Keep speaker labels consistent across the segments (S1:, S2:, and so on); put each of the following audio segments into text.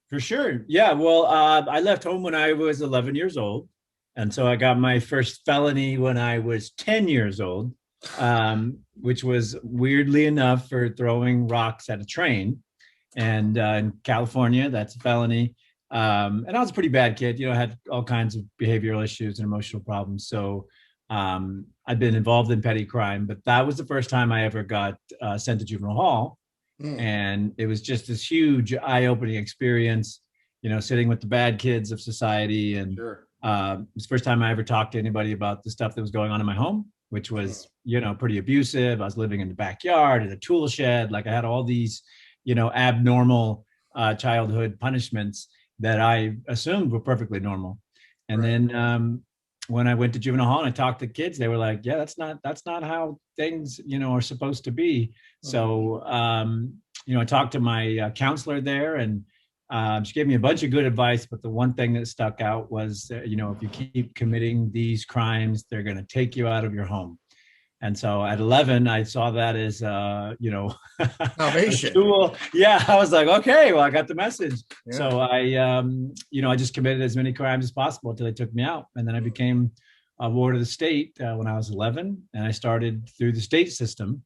S1: For sure. Yeah. Well, I left home when I was 11 years old. And so I got my first felony when I was 10 years old, which was weirdly enough for throwing rocks at a train. And in California, that's a felony. And I was a pretty bad kid, I had all kinds of behavioral issues and emotional problems. So I've been involved in petty crime, but that was the first time I ever got sent to juvenile hall.
S2: Mm,
S1: And it was just this huge eye-opening experience, sitting with the bad kids of society. And
S2: sure.
S1: it was the first time I ever talked to anybody about the stuff that was going on in my home, which
S2: Mm,
S1: was, pretty abusive. I was living in the backyard in a tool shed. Like I had all these, abnormal childhood punishments that I assumed were perfectly normal. And
S2: right.
S1: then when I went to juvenile hall and I talked to kids, they were like, "Yeah, that's not how things, are supposed to be."
S2: Mm,
S1: So, I talked to my counselor there, and she gave me a bunch of good advice. But the one thing that stuck out was, if you keep committing these crimes, they're going to take you out of your home. And so at 11, I saw that as, a
S2: salvation.
S1: tool. Yeah, I was like, okay, well, I got the message.
S2: Yeah.
S1: So I just committed as many crimes as possible until they took me out. And then I became a ward of the state when I was 11, and I started through the state system.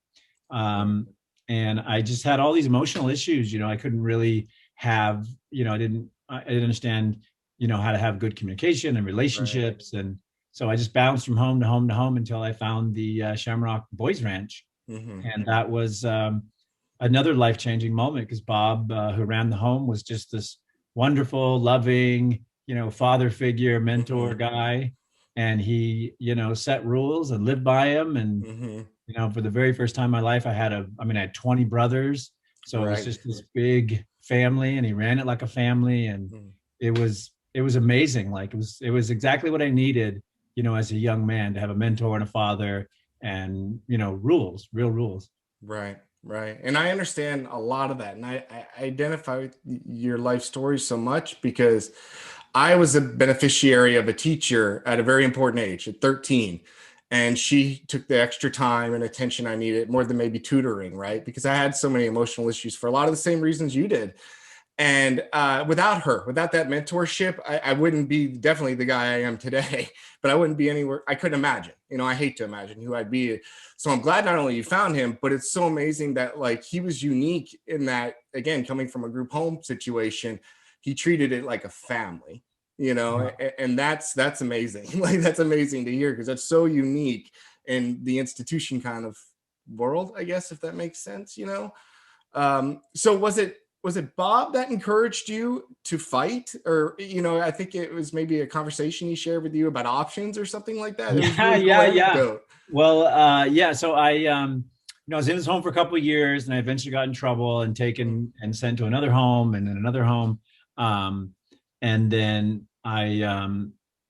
S2: Right.
S1: Um, and I just had all these emotional issues. I couldn't really have, I didn't understand, how to have good communication and
S2: Right.
S1: relationships. And so I just bounced from home to home to home until I found the Shamrock Boys Ranch.
S2: Hmm.
S1: And that was another life-changing moment because Bob, who ran the home, was just this wonderful, loving, father figure, mentor
S2: Hmm.
S1: guy. And he, set rules and lived by them. And,
S2: Hmm.
S1: for the very first time in my life, I had 20 brothers. So it was
S2: Right.
S1: just this big family, and he ran it like a family. And
S2: Mm.
S1: it was amazing. Like it was exactly what I needed, as a young man, to have a mentor and a father, and, rules, real rules.
S2: Right, right. And I understand a lot of that. And I identify with your life story so much because I was a beneficiary of a teacher at a very important age, at 13. And she took the extra time and attention I needed more than maybe tutoring, right? Because I had so many emotional issues for a lot of the same reasons you did. And without her, without that mentorship, I wouldn't be definitely the guy I am today, but I wouldn't be anywhere. I couldn't imagine, I hate to imagine who I'd be. So I'm glad not only you found him, but it's so amazing that like he was unique in that, again, coming from a group home situation, he treated it like a family, and that's amazing. Like that's amazing to hear because that's so unique in the institution kind of world, I guess, if that makes sense. So was it Bob that encouraged you to fight? Or, I think it was maybe a conversation he shared with you about options or something like that. It was a
S1: Yeah,
S2: really cool
S1: yeah, yeah.
S2: anecdote.
S1: Well, yeah. So I was in this home for a couple of years, and I eventually got in trouble and
S2: Hmm.
S1: taken and sent to another home, and then another home, um, and then I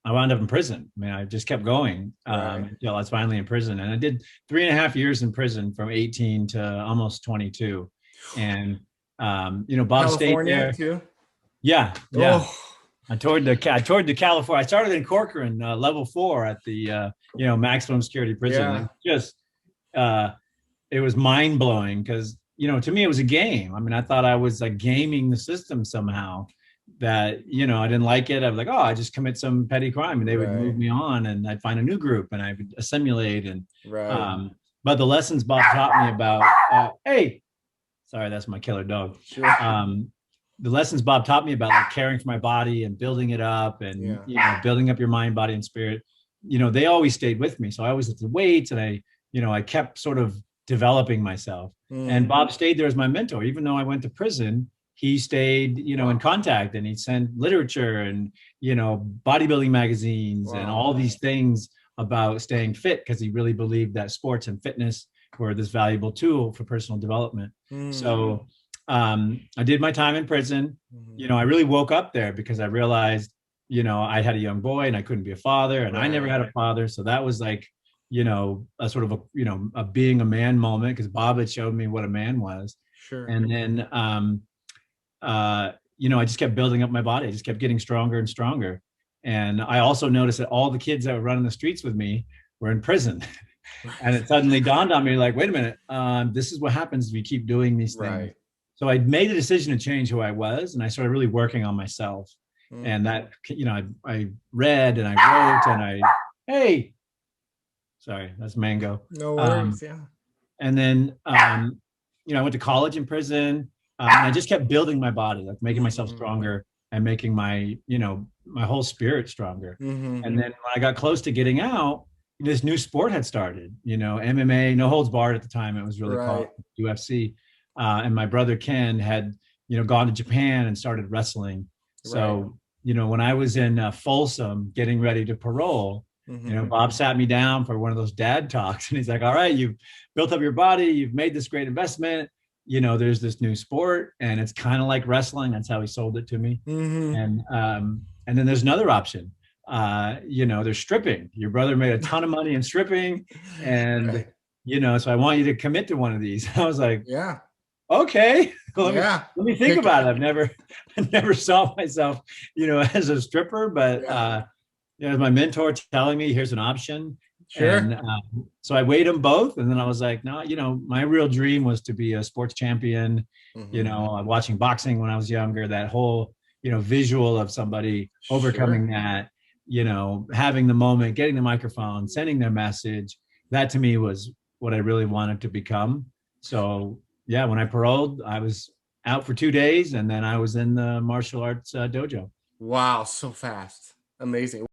S1: wound up in prison. I mean, I just kept going
S2: Right.
S1: until I was finally in prison, and I did 3.5 years in prison from 18 to almost 22, and Bob stayed
S2: California
S1: there.
S2: too.
S1: Yeah, yeah.
S2: Oh,
S1: I toured the California. I started in Corcoran, level 4 at the maximum security prison.
S2: yeah.
S1: And just uh, it was mind blowing because to me it was a game. I mean, I thought I was like gaming the system somehow. That I didn't like it. I was like, oh, I just commit some petty crime, and they would move
S2: Right.
S1: me on, and I'd find a new group, and I would assimilate. And
S2: Right.
S1: um, but the lessons Bob taught me about, hey, sorry, that's my killer dog.
S2: Sure.
S1: Um, the lessons Bob taught me about like caring for my body and building it up, and
S2: Yeah.
S1: building up your mind, body, and spirit, they always stayed with me. So I always lifted weights, and I kept sort of developing myself. And
S2: Mm.
S1: Bob stayed there as my mentor, even though I went to prison. He stayed, in
S2: Wow.
S1: contact, and he'd send literature and bodybuilding magazines and
S2: Wow.
S1: all these things about staying fit because he really believed that sports and fitness were this valuable tool for personal development.
S2: Mm.
S1: So I did my time in prison.
S2: Mhm.
S1: I really woke up there because I realized, I had a young boy and I couldn't be a father, and I never
S2: Right.
S1: had a father. So that was like, a sort of a being a man moment because Bob had showed me what a man was.
S2: Sure.
S1: And then, I just kept building up my body. I just kept getting stronger and stronger. And I also noticed that all the kids that were running the streets with me were in prison. And
S2: Right.
S1: it suddenly dawned on me, like, wait a minute, this is what happens if you keep doing these things.
S2: Right.
S1: So I made the decision to change who I was, and I started really working on myself.
S2: Mm.
S1: And that, I read and I wrote and hey, sorry, that's mango.
S2: No worries. Yeah.
S1: And then, I went to college in prison. And I just kept building my body, like making myself stronger and making my, my whole spirit stronger. And then when I got close to getting out, this new sport had started, MMA, no holds barred at the time. It was really called UFC. And my brother Ken had, gone to Japan and started wrestling. So, when I was in Folsom getting ready to parole, Bob sat me down for one of those dad talks, and he's like, all right, you've built up your body, you've made this great investment. There's this new sport and it's kind of like wrestling. That's how he sold it to me. And then there's another option. There's stripping. Your brother made a ton of money in stripping, and so I want you to commit to one of these. I was like,
S2: yeah,
S1: okay, let me think about it. I never saw myself, as a stripper, but my mentor telling me here's an option.
S2: Sure.
S1: And so I weighed them both, and then I was like, no, my real dream was to be a sports champion. Watching boxing when I was younger, that whole visual of somebody overcoming that, having the moment, getting the microphone, sending their message, that to me was what I really wanted to become. So yeah, when I paroled, I was out for 2 days, and then I was in the martial arts dojo.
S2: Wow, so fast. Amazing.